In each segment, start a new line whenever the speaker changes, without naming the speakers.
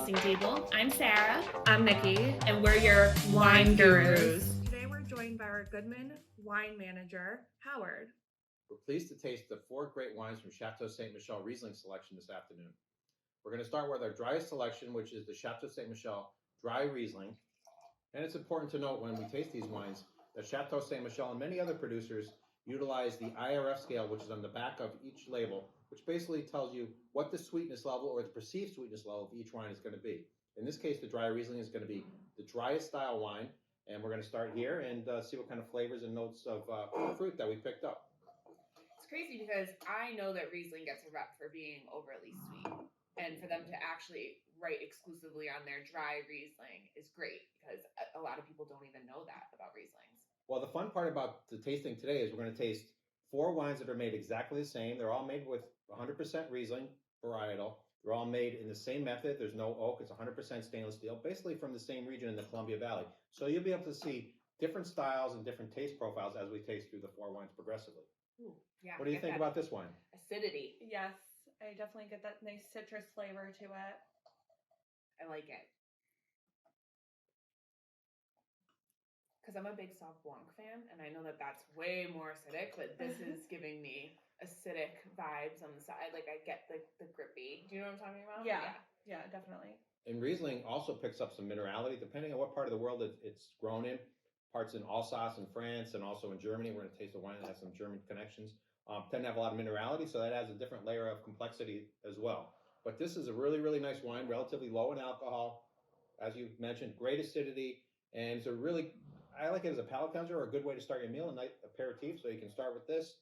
tasting table. I'm Sarah,
I'm Nikki,
and we're your wine gurus.
Today we're joined by our Goodman wine manager, Howard.
We're pleased to taste the 4 great wines from Chateau Ste Michele Riesling selection this afternoon. We're going to start with our driest selection, which is the Chateau Ste Michele Dry Riesling. And it's important to note when we taste these wines that Chateau Ste Michele and many other producers utilize the IRF scale, which is on the back of each label, which basically tells you what the sweetness level or the perceived sweetness level of each wine is going to be. In this case, the dry Riesling is going to be the driest style wine. And we're going to start here and see what kind of flavors and notes of fruit that we picked up.
It's crazy because I know that Riesling gets a rep for being overly sweet. And for them to actually write exclusively on their dry Riesling is great because a lot of people don't even know that about Rieslings.
Well, the fun part about the tasting today is we're going to taste 4 wines that are made exactly the same. They're all made with 100% Riesling varietal. They're all made in the same method. There's no oak. It's 100% stainless steel, basically from the same region in the Columbia Valley. So you'll be able to see different styles and different taste profiles as we taste through the 4 wines progressively.
Ooh, yeah.
What do you think about this wine?
Acidity.
Yes, I definitely get that nice citrus flavor to it.
I like it. Because I'm a big Sauv Blanc fan, and I know that that's way more acidic, but this is giving me acidic vibes on the side. Like I get the grippy. Do you know what I'm talking about?
Yeah, definitely.
And Riesling also picks up some minerality depending on what part of the world it's grown in. Parts in Alsace in France and also in Germany. We're going to taste a wine that has some German connections. Tend to have a lot of minerality, so that adds a different layer of complexity as well. But this is a really, really nice wine, relatively low in alcohol. As you mentioned, great acidity, and it's a really, I like it as a palate cleanser or a good way to start your meal, a night aperitif. So you can start with this.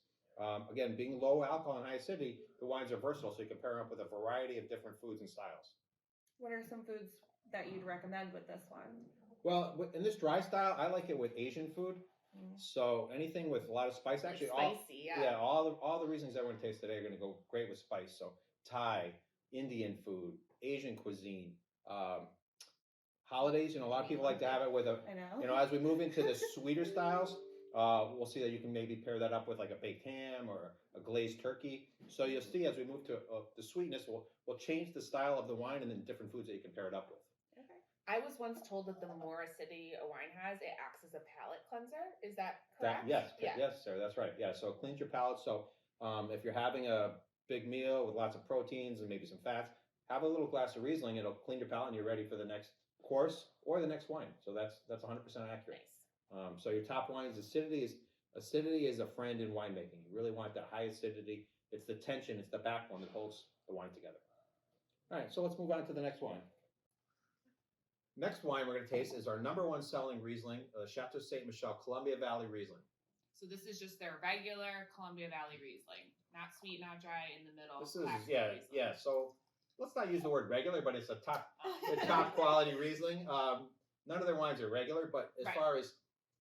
Again, being low alcohol and high acidity, the wines are versatile, so you can pair them up with a variety of different foods and styles.
What are some foods that you'd recommend with this one?
Well, in this dry style, I like it with Asian food. So anything with a lot of spice, actually,
spicy,
all the Rieslings that we're going to taste today are going to go great with spice. So Thai, Indian food, Asian cuisine, holidays. A lot of people like to have it with as we move into the sweeter styles, we'll see that you can maybe pair that up with like a baked ham or a glazed turkey. So you'll see as we move to the sweetness, we'll change the style of the wine and then different foods that you can pair it up with.
Okay. I was once told that the more acidity a wine has, it acts as a palate cleanser. Is that correct?
Yes, Sarah, that's right. Yeah, so it cleans your palate. So if you're having a big meal with lots of proteins and maybe some fats, have a little glass of Riesling. It'll clean your palate and you're ready for the next course or the next wine. So that's 100% accurate.
Nice.
So your top wines, acidity is a friend in winemaking. You really want that high acidity. It's the tension, it's the backbone that holds the wine together. All right, so let's move on to the next wine. Next wine we're going to taste is our #1 selling Riesling, Chateau Ste Michele Columbia Valley Riesling.
So this is just their regular Columbia Valley Riesling, not sweet, not dry, in the middle.
This is yeah. So let's not use the word regular, but it's a top quality Riesling. None of their wines are regular, but as far as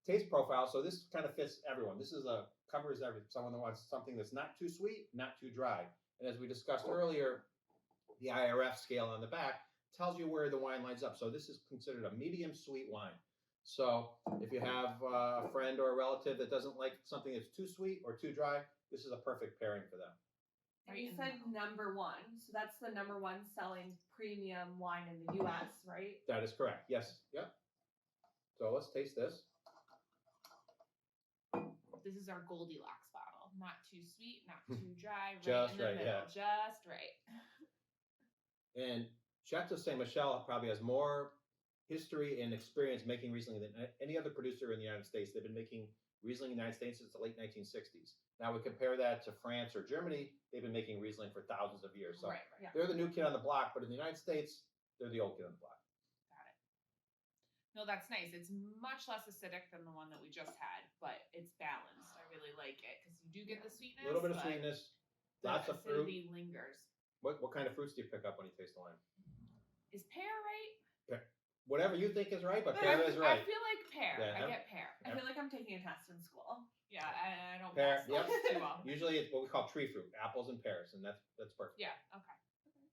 taste profile, so this kind of fits everyone. This is covers someone that wants something that's not too sweet, not too dry. And as we discussed earlier, the IRF scale on the back tells you where the wine lines up. So this is considered a medium sweet wine. So if you have a friend or a relative that doesn't like something that's too sweet or too dry, this is a perfect pairing for them.
And you said #1, so that's the #1 selling premium wine in the U.S., right?
That is correct. Yes. Yep. So let's taste this.
This is our Goldilocks bottle. Not too sweet, not too dry.
Just
in the
right.
middle.
Yeah.
Just right.
And Chateau Ste Michele probably has more history and experience making Riesling than any other producer in the United States. They've been making Riesling in the United States since the late 1960s. Now we compare that to France or Germany, they've been making Riesling for thousands of years. So they're the new kid on the block, but in the United States, they're the old kid on the block.
Got it. No, that's nice. It's much less acidic than the one that we just had, but it's balanced. I really like it because you do get the sweetness.
A little bit of sweetness, lots of fruit.
Acidity lingers.
What kind of fruits do you pick up when you taste the wine?
Is pear right?
Whatever you think is right, but pear is right.
I feel like pear.
Yeah.
I get pear.
I feel like I'm taking a test in school.
Yeah, I don't
pear.
Yep. Too well.
Usually it's what we call tree fruit, apples and pears, and that's perfect.
Yeah. Okay.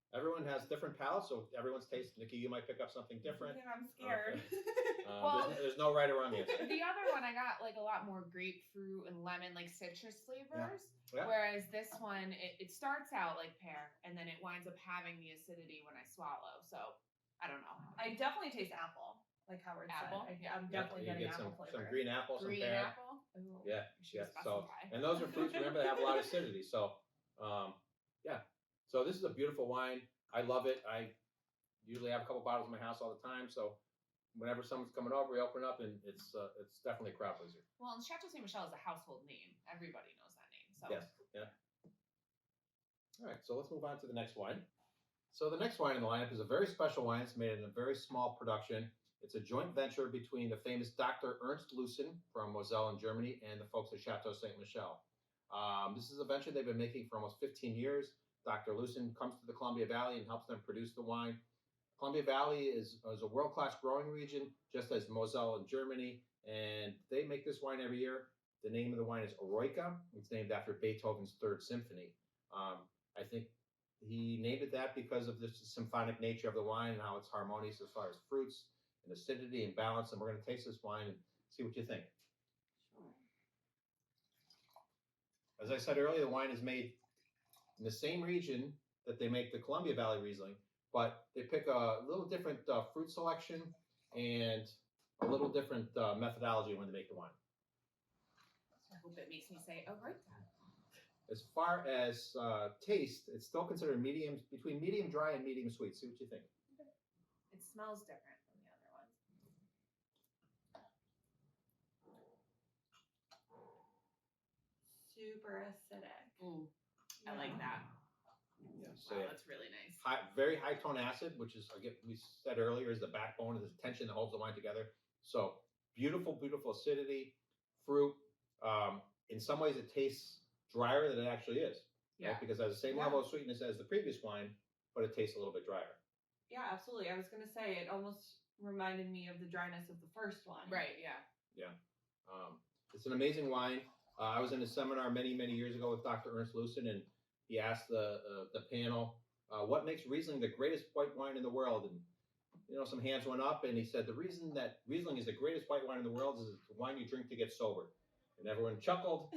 Everyone has different palates, so everyone's taste. Nikki, you might pick up something different.
Yeah, I'm scared.
Okay. There's no right or wrong answer.
The other one, I got like a lot more grapefruit and lemon, like citrus flavors.
Yeah.
Whereas this one, it starts out like pear, and then it winds up having the acidity when I swallow. So I don't know.
I definitely taste apple, like Howard
Apple?
said.
Yeah.
I'm
Yeah,
definitely
you
getting
get
apple
some
flavor.
green apple, some
Green
pear.
apple?
Ooh.
Yeah,
You should
yeah. So,
specify.
and those are fruits. Remember, they have a lot of acidity. So, yeah. So this is a beautiful wine. I love it. I usually have a couple bottles in my house all the time. So, whenever someone's coming over, we open it up, and it's definitely a crowd pleaser.
Well, and Chateau Ste. Michele is a household name. Everybody knows that name. So
Yes. Yeah. All right. So let's move on to the next wine. So the next wine in the lineup is a very special wine. It's made in a very small production. It's a joint venture between the famous Dr. Ernst Lucen from Moselle in Germany and the folks at Chateau Ste. Michele. This is a venture they've been making for almost 15 years. Dr. Lucen comes to the Columbia Valley and helps them produce the wine. Columbia Valley is a world-class growing region, just as Moselle in Germany, and they make this wine every year. The name of the wine is Eroica. It's named after Beethoven's Third Symphony. I think he named it that because of the symphonic nature of the wine and how it's harmonious as far as fruits and acidity and balance. And we're going to taste this wine and see what you think. As I said earlier, the wine is made in the same region that they make the Columbia Valley Riesling, but they pick a little different fruit selection and a little different methodology when they make the wine.
I hope it makes me say, oh, right.
As far as taste, it's still considered between medium dry and medium sweet. See what you think.
It smells different than the other ones.
Super acidic.
Ooh, I like that.
Yeah, so
Wow, that's really nice.
very high tone acid, which is, again, we said earlier, is the backbone of the tension that holds the wine together. So beautiful, beautiful acidity, fruit. In some ways, it tastes drier than it actually is.
Yeah.
Right? Because it has the same level of sweetness as the previous wine, but it tastes a little bit drier.
Yeah, absolutely. I was gonna say it almost reminded me of the dryness of the first one.
Right, yeah.
It's an amazing wine. I was in a seminar many, many years ago with Dr. Ernst Lucen, and he asked the panel, what makes Riesling the greatest white wine in the world? And, some hands went up, and he said, the reason that Riesling is the greatest white wine in the world is it's the wine you drink to get sober. And everyone chuckled.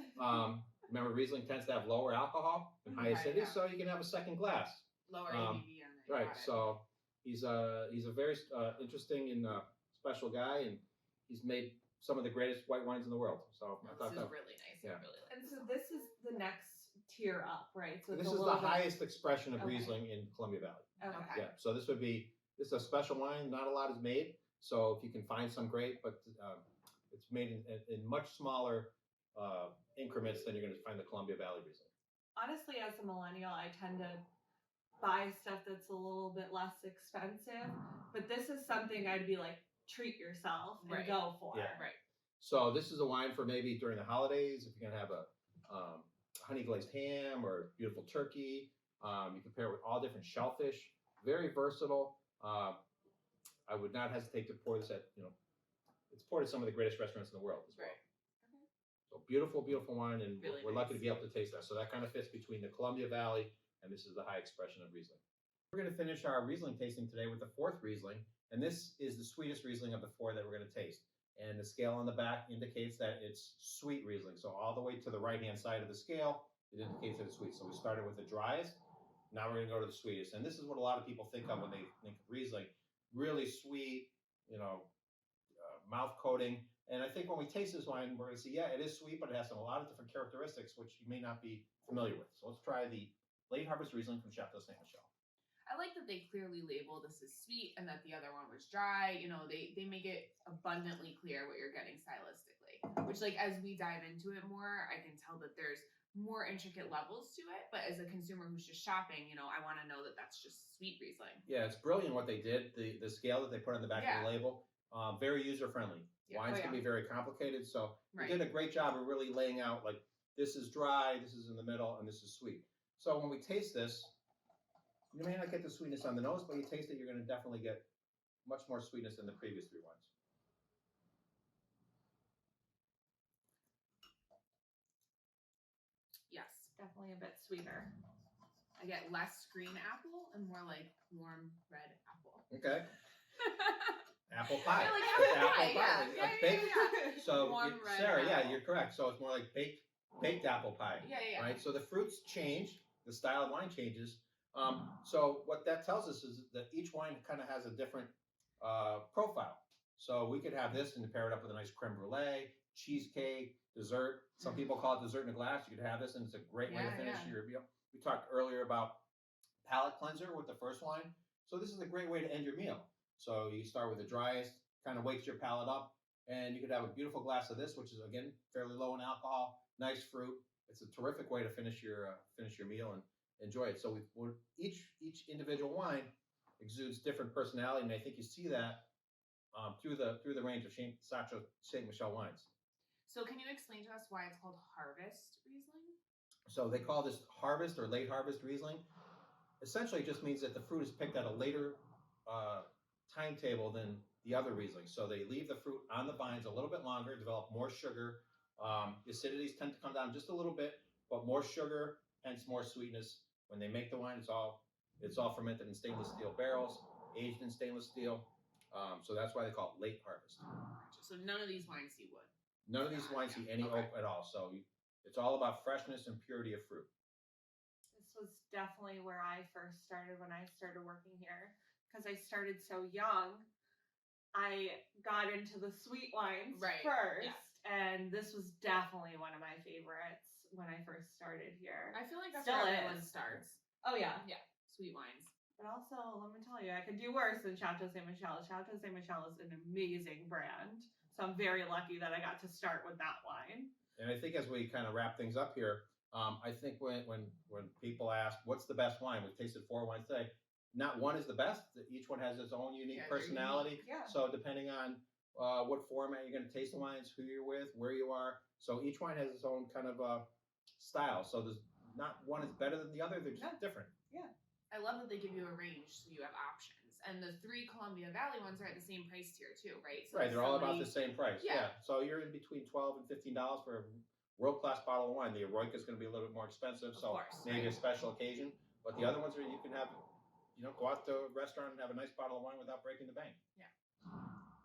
Remember, Riesling tends to have lower alcohol and high acidity,
yeah.
so you can have a second glass.
Lower ABV on it.
Right,
Got it.
so he's a very interesting and special guy, and he's made some of the greatest white wines in the world. So I thought
This
that
is really nice.
yeah.
I really like
And
this
so
one.
this is the next tier up, right? So
this
it's
is
a
the
little bit-
highest expression of
Okay.
Riesling in Columbia Valley.
Okay.
Yeah, so this is a special wine. Not a lot is made, so if you can find some, great. But it's made in much smaller increments than you're going to find the Columbia Valley Riesling.
Honestly, as a millennial, I tend to buy stuff that's a little bit less expensive, but this is something I'd be like, treat yourself and
Right.
go for.
Yeah.
Right.
So this is a wine for maybe during the holidays, if you're going to have a honey glazed ham or beautiful turkey. You can pair it with all different shellfish. Very versatile. I would not hesitate to pour this at, it's poured at some of the greatest restaurants in the world as well.
Right.
So beautiful, beautiful wine, and
Really
we're lucky to
nice.
be able to taste that. So that kind of fits between the Columbia Valley, and this is the high expression of Riesling. We're going to finish our Riesling tasting today with the fourth Riesling, and this is the sweetest Riesling of the four that we're going to taste. And the scale on the back indicates that it's sweet Riesling. So all the way to the right-hand side of the scale, it indicates that it's sweet. So we started with the driest. Now we're going to go to the sweetest. And this is what a lot of people think of when they think of Riesling. Really sweet, mouth coating. And I think when we taste this wine, we're going to see, yeah, it is sweet, but it has a lot of different characteristics which you may not be familiar with. So let's try the Late Harvest Riesling from Chateau Ste. Michele.
I like that they clearly label this as sweet and that the other one was dry. They make it abundantly clear what you're getting stylistically. Which, as we dive into it more, I can tell that there's more intricate levels to it. But as a consumer who's just shopping, I want to know that that's just sweet Riesling.
Yeah, it's brilliant what they did. The scale that they put on the back of the label, very user-friendly.
Yeah.
Wines can be very complicated, so
Right.
they did a great job of really laying out, this is dry, this is in the middle, and this is sweet. So when we taste this, you may not get the sweetness on the nose, but you taste it, you're going to definitely get much more sweetness than the previous three wines.
Yes.
Definitely a bit sweeter.
I get less green apple and more like warm red apple.
Okay. Apple pie.
I like
It's
apple pie, yeah.
Like baked. So,
Warm red
Sarah, yeah,
apple.
you're correct. So it's more like baked apple pie.
Yeah.
Right? So the fruits change, the style of wine changes, So what that tells us is that each wine kind of has a different profile. So we could have this and pair it up with a nice creme brulee, cheesecake, dessert. Some people call it dessert in a glass. You could have this, and it's a great way to finish your meal. We talked earlier about palate cleanser with the first wine. So this is a great way to end your meal. So you start with the driest, kind of wakes your palate up, and you could have a beautiful glass of this, which is again fairly low in alcohol, nice fruit. It's a terrific way to finish your meal and enjoy it. So each individual wine exudes different personality, and I think you see that through the range of Chateau Ste. Michelle wines.
So can you explain to us why it's called Harvest Riesling?
So they call this harvest or late harvest Riesling. Essentially, it just means that the fruit is picked at a later timetable than the other Riesling. So they leave the fruit on the vines a little bit longer, develop more sugar. The acidities tend to come down just a little bit, but more sugar, hence more sweetness. When they make the wine, it's all fermented in stainless steel barrels, aged in stainless steel. So that's why they call it late harvest.
So none of these wines see wood.
None of these wines see any oak at all. So it's all about freshness and purity of fruit.
This was definitely where I first started when I started working here, because I started so young. I got into the sweet wines first, and this was definitely one of my favorites when I first started here.
I feel like that's
Still
where everyone
is.
starts.
Oh yeah.
Yeah, sweet wines.
But also, let me tell you, I could do worse than Chateau Ste. Michelle. Chateau Ste. Michelle is an amazing brand, so I'm very lucky that I got to start with that wine.
And I think as we kind of wrap things up here, I think when people ask what's the best wine, we've tasted 4 wines today. Not one is the best. Each one has its own unique personality.
Yeah.
So depending on what format you're going to taste the wines, who you're with, where you are. So each wine has its own kind of style. So there's not one is better than the other. They're just different.
Yeah.
I love that they give you a range so you have options. And the 3 Columbia Valley ones are at the same price tier too, right? So
right. They're all about the same price.
Yeah.
So you're in between $12 and $15 for a world-class bottle of wine. The Eroica is going to be a little bit more expensive.
Of course,
maybe a special occasion. But the other ones are you can have, go out to a restaurant and have a nice bottle of wine without breaking the bank.
Yeah.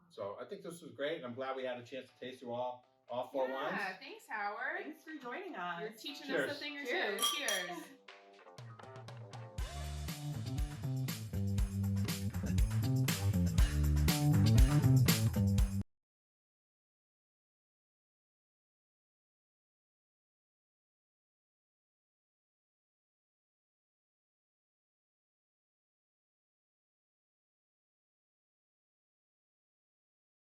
So I think this was great. I'm glad we had a chance to taste through all 4 wines.
Yeah, thanks, Howard.
Thanks for joining us.
You're teaching
Cheers.
us a thing or two. Cheers.